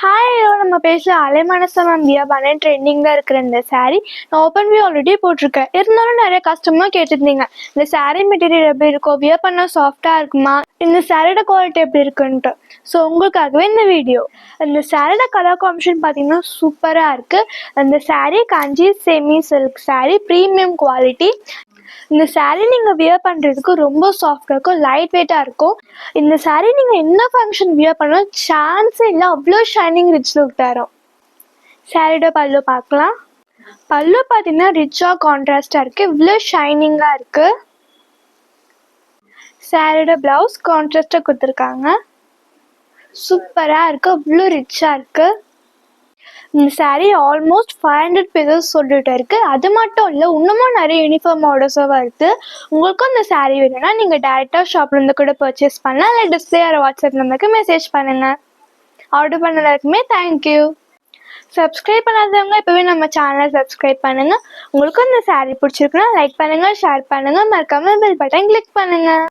Hi hello நம்ம பேசல அலைமனசம் வியா பண்ண ட்ரெண்டிங்கில் இருக்கிற இந்த saree நான் ஓப்பன் வியூ ஆல்ரெடி போட்டிருக்கேன். இருந்தாலும் நிறைய கஸ்டமர் கேட்டிருந்தீங்க இந்த saree மெட்டீரியல் எப்படி இருக்கும், வியர் பண்ணால் சாஃப்டாக இருக்குமா, இந்த சாரியோட குவாலிட்டி எப்படி இருக்குன்ட்டு. ஸோ உங்களுக்காகவே இந்த வீடியோ. இந்த சாரியோட கலர் காம்பினேஷன் பார்த்தீங்கன்னா சூப்பராக இருக்குது. அந்த saree Kanchi semi silk saree, premium quality. இந்த saree நீங்கள் வியர் பண்ணுறதுக்கு ரொம்ப சாஃப்டாக இருக்கும், லைட் வெயிட்டாக இருக்கும். இந்த saree நீங்கள் என்ன ஃபங்க்ஷன் வியர் பண்ணாலும் சான்ஸே இல்லை, அவ்வளோ ஷைனிங் ரிச் லுக் தரும். சாரியோட பல்லு பார்க்கலாம். பல்லு பார்த்தீங்கன்னா ரிச்சாக கான்ட்ராஸ்டாக இருக்குது, இவ்வளோ ஷைனிங்காக இருக்குது. சாரியோட ப்ளவுஸ் கான்ட்ராஸ்டாக கொடுத்துருக்காங்க, சூப்பராக இருக்குது, அவ்வளோ ரிச்சாக இருக்குது. இந்த saree ஆல்மோஸ்ட் 500 பீசஸ் சொல்லிட்டு இருக்குது. அது மட்டும் இல்லை, இன்னமும் நிறைய யூனிஃபார்ம் ஆர்டர்ஸாக வருது. உங்களுக்கும் இந்த saree வேணும்னா நீங்கள் டேரெக்டாக ஷாப்லேருந்து கூட பர்ச்சேஸ் பண்ணலாம், இல்லை டிஸ்பிளே ஆர் வாட்ஸ்அப் நம்பருக்கு மெசேஜ் பண்ணுங்கள். ஆர்டர் பண்ண எல்லாருக்குமே தேங்க்யூ. சப்ஸ்கிரைப் பண்ணாதவங்க இப்போவே நம்ம சேனலை சப்ஸ்கிரைப் பண்ணுங்கள். உங்களுக்கும் இந்த saree பிடிச்சிருக்குன்னா லைக் பண்ணுங்கள், ஷேர் பண்ணுங்கள், மறக்காமல் பெல் பட்டன் கிளிக் பண்ணுங்கள்.